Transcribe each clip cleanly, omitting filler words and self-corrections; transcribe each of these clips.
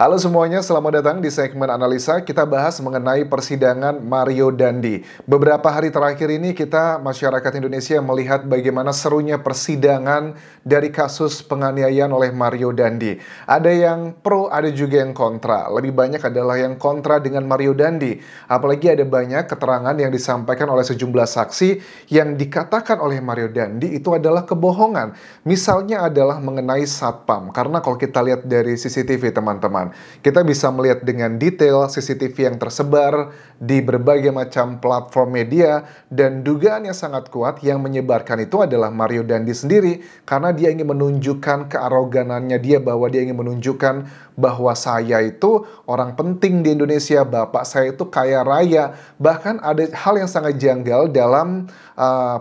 Halo semuanya, selamat datang di segmen analisa. Kita bahas mengenai persidangan Mario Dandi. Beberapa hari terakhir ini kita, masyarakat Indonesia, melihat bagaimana serunya persidangan dari kasus penganiayaan oleh Mario Dandi. Ada yang pro, ada juga yang kontra. Lebih banyak adalah yang kontra dengan Mario Dandi. Apalagi ada banyak keterangan yang disampaikan oleh sejumlah saksi yang dikatakan oleh Mario Dandi itu adalah kebohongan. Misalnya adalah mengenai satpam. Karena kalau kita lihat dari CCTV, teman-teman, kita bisa melihat dengan detail CCTV yang tersebar di berbagai macam platform media, dan dugaan yang sangat kuat yang menyebarkan itu adalah Mario Dandi sendiri, karena dia ingin menunjukkan kearoganannya dia, bahwa dia ingin menunjukkan bahwa saya itu orang penting di Indonesia, bapak saya itu kaya raya. Bahkan ada hal yang sangat janggal dalam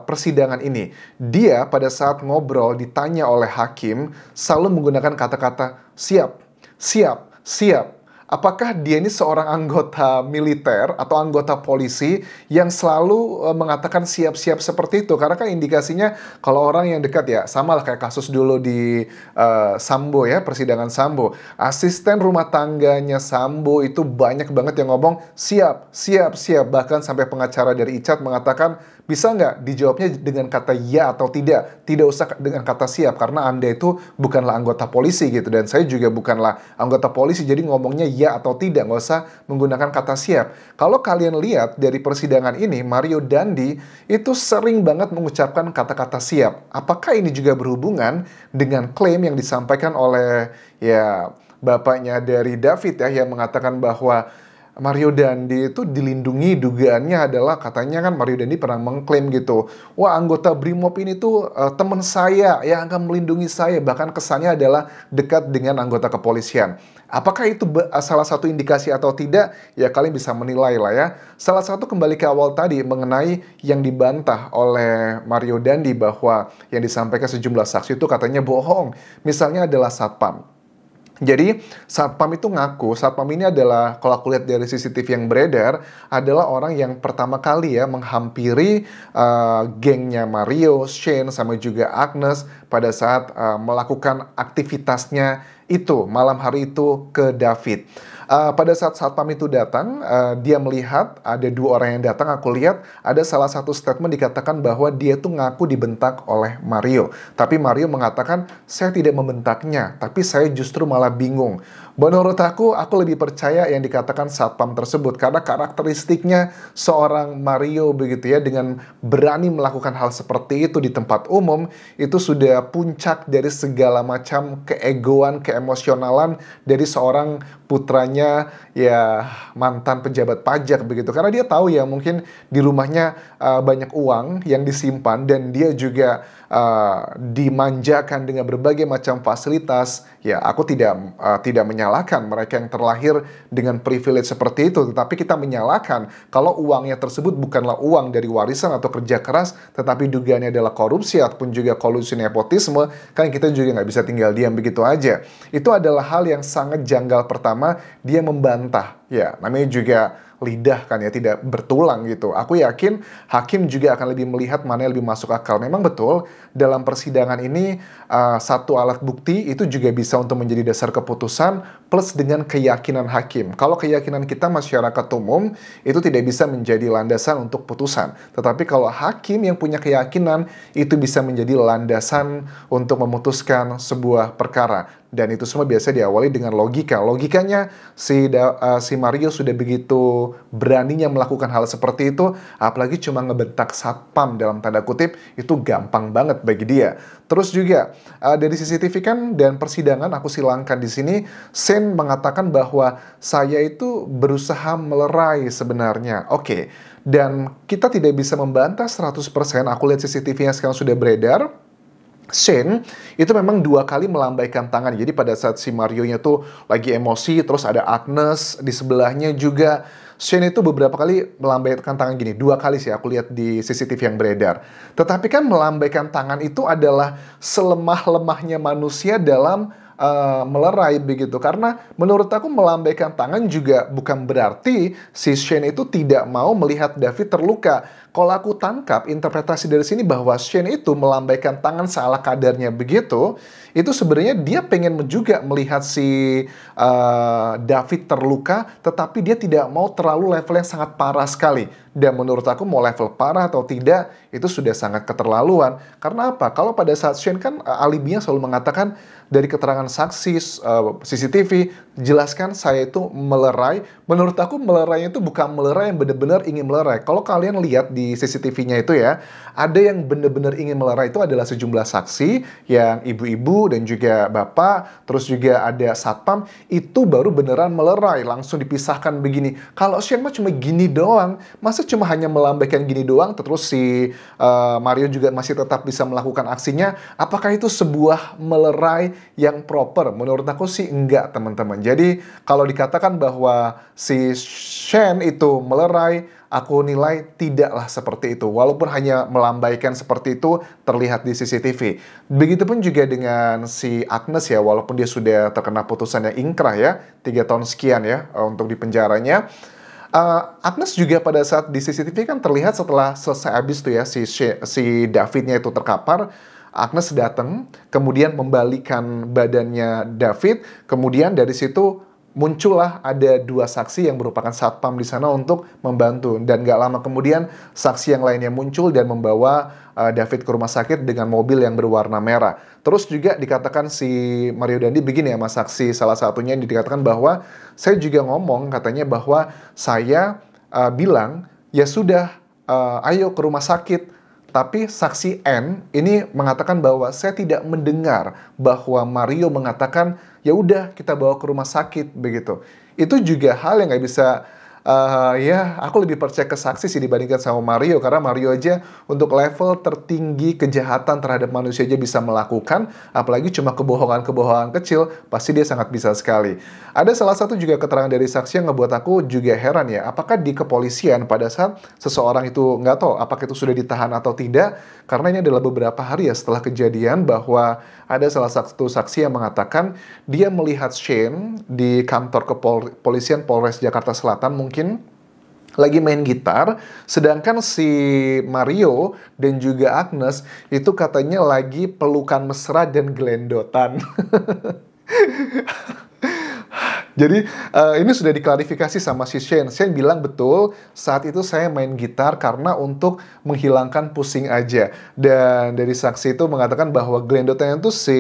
persidangan ini. Dia pada saat ngobrol ditanya oleh hakim selalu menggunakan kata-kata siap, siap, siap. Apakah dia ini seorang anggota militer atau anggota polisi yang selalu mengatakan siap-siap seperti itu? Karena kan indikasinya kalau orang yang dekat, ya sama lah kayak kasus dulu di Sambo, ya, persidangan Sambo. Asisten rumah tangganya Sambo itu banyak banget yang ngomong siap, siap, siap. Bahkan sampai pengacara dari Icat mengatakan, bisa nggak dijawabnya dengan kata ya atau tidak? Tidak usah dengan kata siap, karena Anda itu bukanlah anggota polisi gitu. Dan saya juga bukanlah anggota polisi, jadi ngomongnya ya atau tidak, nggak usah menggunakan kata siap. Kalau kalian lihat dari persidangan ini, Mario Dandi itu sering banget mengucapkan kata-kata siap. Apakah ini juga berhubungan dengan klaim yang disampaikan oleh, ya, bapaknya dari David, ya, yang mengatakan bahwa Mario Dandi itu dilindungi, dugaannya adalah katanya kan Mario Dandi pernah mengklaim gitu, wah, anggota Brimob ini tuh teman saya yang akan melindungi saya, bahkan kesannya adalah dekat dengan anggota kepolisian. Apakah itu salah satu indikasi atau tidak? Ya, kalian bisa menilai lah, ya. Salah satu, kembali ke awal tadi mengenai yang dibantah oleh Mario Dandi bahwa yang disampaikan sejumlah saksi itu katanya bohong. Misalnya adalah satpam. Jadi satpam itu ngaku, satpam ini adalah, kalau aku lihat dari CCTV yang beredar, adalah orang yang pertama kali, ya, menghampiri gengnya Mario, Shane, sama juga Agnes pada saat melakukan aktivitasnya itu malam hari itu ke David. Pada saat satpam itu datang, dia melihat ada dua orang yang datang. Aku lihat ada salah satu statement dikatakan bahwa dia tuh ngaku dibentak oleh Mario. Tapi Mario mengatakan, saya tidak membentaknya, tapi saya justru malah bingung. Menurut aku lebih percaya yang dikatakan satpam tersebut, karena karakteristiknya seorang Mario begitu, ya, dengan berani melakukan hal seperti itu di tempat umum, itu sudah puncak dari segala macam keegoan, keemosionalan dari seorang putranya, ya, mantan pejabat pajak begitu. Karena dia tahu, ya, mungkin di rumahnya banyak uang yang disimpan, dan dia juga dimanjakan dengan berbagai macam fasilitas. Ya, aku tidak menyalahkan mereka yang terlahir dengan privilege seperti itu, tetapi kita menyalahkan kalau uangnya tersebut bukanlah uang dari warisan atau kerja keras, tetapi dugaannya adalah korupsi ataupun juga kolusi nepotisme. Kan kita juga nggak bisa tinggal diam begitu aja. Itu adalah hal yang sangat janggal. Pertama, dia membantah. Ya, namanya juga lidah kan, ya, tidak bertulang gitu. Aku yakin hakim juga akan lebih melihat mana yang lebih masuk akal. Memang betul, dalam persidangan ini satu alat bukti itu juga bisa untuk menjadi dasar keputusan, plus dengan keyakinan hakim. Kalau keyakinan kita masyarakat umum itu tidak bisa menjadi landasan untuk putusan. Tetapi kalau hakim yang punya keyakinan, itu bisa menjadi landasan untuk memutuskan sebuah perkara. Dan itu semua biasa diawali dengan logika. Logikanya si Mario sudah begitu beraninya melakukan hal seperti itu, apalagi cuma ngebentak satpam dalam tanda kutip, itu gampang banget bagi dia. Terus juga dari CCTV kan dan persidangan, aku silangkan di sini, Shane mengatakan bahwa saya itu berusaha melerai sebenarnya. Oke. Dan kita tidak bisa membantah 100%. Aku lihat CCTV-nya sekarang sudah beredar. Shane itu memang dua kali melambaikan tangan. Jadi pada saat si Mario-nya tuh lagi emosi, terus ada Agnes di sebelahnya juga, Shane itu beberapa kali melambaikan tangan gini. Dua kali sih aku lihat di CCTV yang beredar. Tetapi kan melambaikan tangan itu adalah selemah-lemahnya manusia dalam melerai begitu. Karena menurut aku melambaikan tangan juga bukan berarti si Shane itu tidak mau melihat David terluka. Kalau aku tangkap interpretasi dari sini bahwa Shane itu melambaikan tangan seala kadarnya begitu, itu sebenarnya dia pengen juga melihat si David terluka, tetapi dia tidak mau terlalu level yang sangat parah sekali. Dan menurut aku mau level parah atau tidak, itu sudah sangat keterlaluan. Karena apa? Kalau pada saat Shane kan alibinya selalu mengatakan dari keterangan saksi CCTV, jelaskan saya itu melerai. Menurut aku melerai itu bukan melerai yang benar-benar ingin melerai. Kalau kalian lihat di CCTV-nya itu ya, ada yang benar-benar ingin melerai itu adalah sejumlah saksi, yang ibu-ibu dan juga bapak, terus juga ada satpam, itu baru beneran melerai, langsung dipisahkan begini. Kalau Shane mah cuma gini doang, masa cuma hanya melambaikan gini doang, terus si Mario juga masih tetap bisa melakukan aksinya. Apakah itu sebuah melerai yang proper? Menurut aku sih enggak, teman-teman. Jadi kalau dikatakan bahwa si Shane itu melerai, aku nilai tidaklah seperti itu. Walaupun hanya melambaikan seperti itu terlihat di CCTV. Begitupun juga dengan si Agnes ya, walaupun dia sudah terkena putusan yang ingkrah ya, 3 tahun sekian ya untuk di penjaranya. Agnes juga pada saat di CCTV kan terlihat setelah selesai habis tuh ya si Davidnya itu terkapar, Agnes datang, kemudian membalikan badannya David, kemudian dari situ muncullah ada 2 saksi yang merupakan satpam di sana untuk membantu. Dan gak lama kemudian saksi yang lainnya muncul dan membawa David ke rumah sakit dengan mobil yang berwarna merah. Terus juga dikatakan si Mario Dandi begini ya mas saksi salah satunya yang dikatakan bahwa saya juga ngomong katanya bahwa saya bilang ya sudah ayo ke rumah sakit. Tapi saksi N ini mengatakan bahwa saya tidak mendengar bahwa Mario mengatakan ya udah kita bawa ke rumah sakit begitu. Itu juga hal yang nggak bisa ya aku lebih percaya ke saksi sih dibandingkan sama Mario, karena Mario aja untuk level tertinggi kejahatan terhadap manusia aja bisa melakukan, apalagi cuma kebohongan-kebohongan kecil pasti dia sangat bisa sekali. Ada salah satu juga keterangan dari saksi yang ngebuat aku juga heran ya, apakah di kepolisian pada saat seseorang itu nggak tahu apakah itu sudah ditahan atau tidak, karena ini adalah beberapa hari ya setelah kejadian bahwa ada salah satu saksi yang mengatakan dia melihat Shane di kantor kepolisian Polres Jakarta Selatan mungkin lagi main gitar, sedangkan si Mario dan juga Agnes itu katanya lagi pelukan mesra dan gelendotan. Jadi ini sudah diklarifikasi sama si Shane. Shane bilang betul, saat itu saya main gitar karena untuk menghilangkan pusing aja. Dan dari saksi itu mengatakan bahwa gelendotannya itu si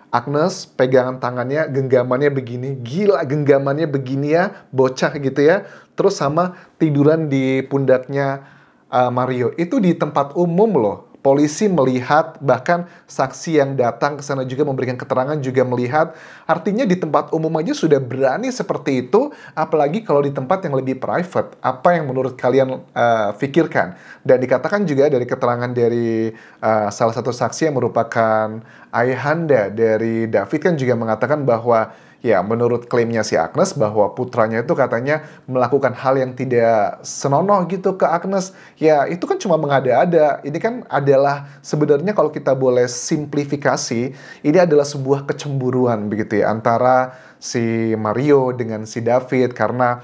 Agnes pegangan tangannya, genggamannya begini. Gila genggamannya begini ya, bocah gitu ya. Terus sama tiduran di pundaknya Mario. Itu di tempat umum loh. Polisi melihat, bahkan saksi yang datang ke sana juga memberikan keterangan juga melihat. Artinya di tempat umum aja sudah berani seperti itu, apalagi kalau di tempat yang lebih private. Apa yang menurut kalian pikirkan? Dan dikatakan juga dari keterangan dari salah satu saksi yang merupakan ayahanda dari David kan juga mengatakan bahwa ya, menurut klaimnya si Agnes bahwa putranya itu katanya melakukan hal yang tidak senonoh gitu ke Agnes. Ya, itu kan cuma mengada-ada. Ini kan adalah sebenarnya kalau kita boleh simplifikasi, ini adalah sebuah kecemburuan begitu ya antara si Mario dengan si David, karena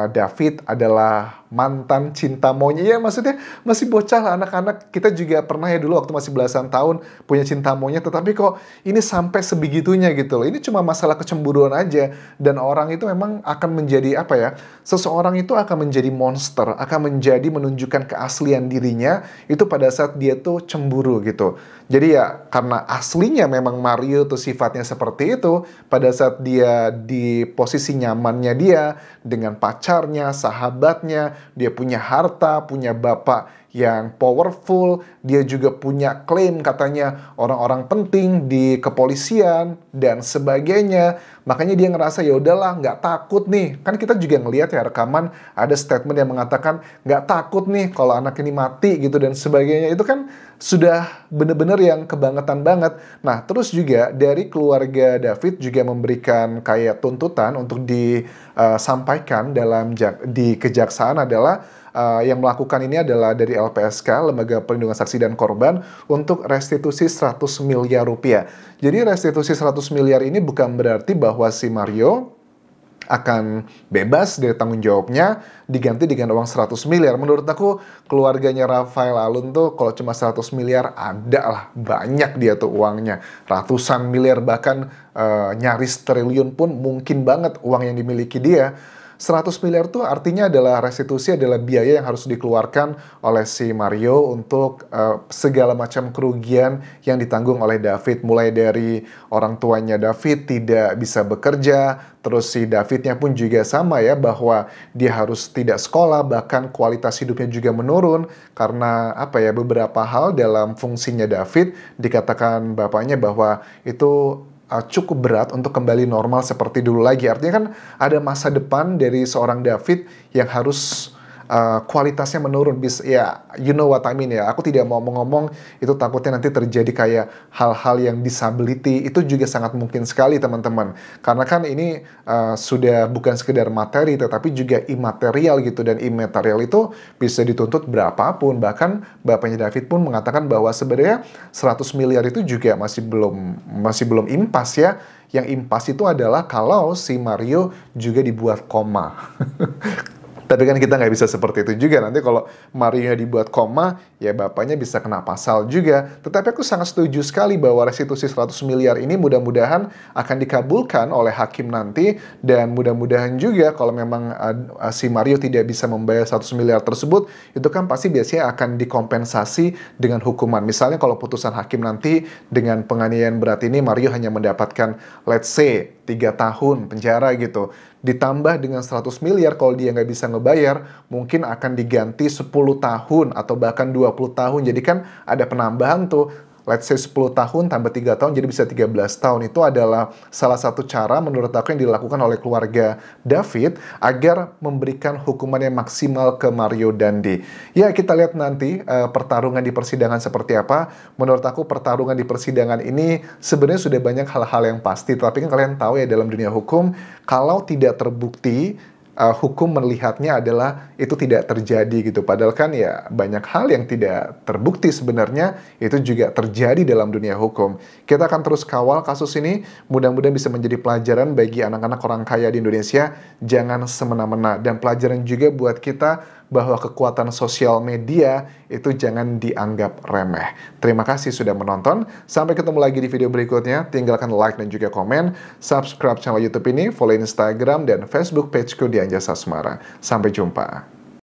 David adalah mantan cinta maunya. Ya maksudnya masih bocah lah anak-anak. Kita juga pernah ya dulu waktu masih belasan tahun punya cinta maunya, tetapi kok ini sampai sebegitunya gitu loh. Ini cuma masalah kecemburuan aja. Dan orang itu memang akan menjadi apa ya, seseorang itu akan menjadi monster, akan menjadi menunjukkan keaslian dirinya itu pada saat dia tuh cemburu gitu. Jadi ya karena aslinya memang Mario tuh sifatnya seperti itu, pada saat dia di posisi nyamannya dia dengan pacarnya, sahabatnya, dia punya harta, punya bapak yang powerful, dia juga punya klaim katanya orang-orang penting di kepolisian dan sebagainya. Makanya dia ngerasa ya udahlah nggak takut nih. Kan kita juga ngelihat ya rekaman ada statement yang mengatakan nggak takut nih kalau anak ini mati gitu dan sebagainya. Itu kan sudah bener-bener yang kebangetan banget. Nah terus juga dari keluarga David juga memberikan kayak tuntutan untuk disampaikan di kejaksaan adalah yang melakukan ini adalah dari LPSK, Lembaga Perlindungan Saksi dan Korban, untuk restitusi 100 miliar rupiah. Jadi restitusi 100 miliar ini bukan berarti bahwa si Mario akan bebas dari tanggung jawabnya, diganti dengan uang 100 miliar. Menurut aku keluarganya Rafael Alun tuh kalau cuma 100 miliar ada lah, banyak dia tuh uangnya. Ratusan miliar bahkan nyaris triliun pun mungkin banget uang yang dimiliki dia. 100 miliar tuh artinya adalah restitusi adalah biaya yang harus dikeluarkan oleh si Mario untuk segala macam kerugian yang ditanggung oleh David. Mulai dari orang tuanya David tidak bisa bekerja, terus si Davidnya pun juga sama ya, bahwa dia harus tidak sekolah, bahkan kualitas hidupnya juga menurun karena apa ya, beberapa hal dalam fungsinya David dikatakan bapaknya bahwa itu cukup berat untuk kembali normal seperti dulu lagi. Artinya kan ada masa depan dari seorang David yang harus kualitasnya menurun. Ya, you know what I mean ya. Aku tidak mau ngomong itu takutnya nanti terjadi kayak hal-hal yang disability. Itu juga sangat mungkin sekali teman-teman. Karena kan ini sudah bukan sekedar materi, tetapi juga imaterial gitu. Dan imaterial itu bisa dituntut berapapun. Bahkan bapaknya David pun mengatakan bahwa sebenarnya 100 miliar itu juga masih belum impas ya. Yang impas itu adalah kalau si Mario juga dibuat koma. Tapi kan kita nggak bisa seperti itu juga. Nanti kalau Mario dibuat koma, ya bapaknya bisa kena pasal juga. Tetapi aku sangat setuju sekali bahwa restitusi 100 miliar ini mudah-mudahan akan dikabulkan oleh hakim nanti. Dan mudah-mudahan juga kalau memang si Mario tidak bisa membayar 100 miliar tersebut, itu kan pasti biasanya akan dikompensasi dengan hukuman. Misalnya kalau putusan hakim nanti dengan penganiayaan berat ini, Mario hanya mendapatkan let's say 3 tahun penjara gitu. Ditambah dengan 100 miliar kalau dia nggak bisa ngebayar, mungkin akan diganti 10 tahun atau bahkan 20 tahun. Jadi kan ada penambahan tuh, let's say 10 tahun tambah 3 tahun jadi bisa 13 tahun. Itu adalah salah satu cara menurut aku yang dilakukan oleh keluarga David agar memberikan hukuman yang maksimal ke Mario Dandi. Ya, kita lihat nanti pertarungan di persidangan seperti apa. Menurut aku pertarungan di persidangan ini sebenarnya sudah banyak hal-hal yang pasti. Tapi kan kalian tahu ya, dalam dunia hukum, kalau tidak terbukti, hukum melihatnya adalah itu tidak terjadi gitu. Padahal kan ya banyak hal yang tidak terbukti sebenarnya itu juga terjadi dalam dunia hukum. Kita akan terus kawal kasus ini. Mudah-mudahan bisa menjadi pelajaran bagi anak-anak orang kaya di Indonesia. Jangan semena-mena. Dan pelajaran juga buat kita bahwa kekuatan sosial media itu jangan dianggap remeh. Terima kasih sudah menonton. Sampai ketemu lagi di video berikutnya. Tinggalkan like dan juga komen. Subscribe channel YouTube ini, follow Instagram dan Facebook pageku di Anjasa Semara. Sampai jumpa.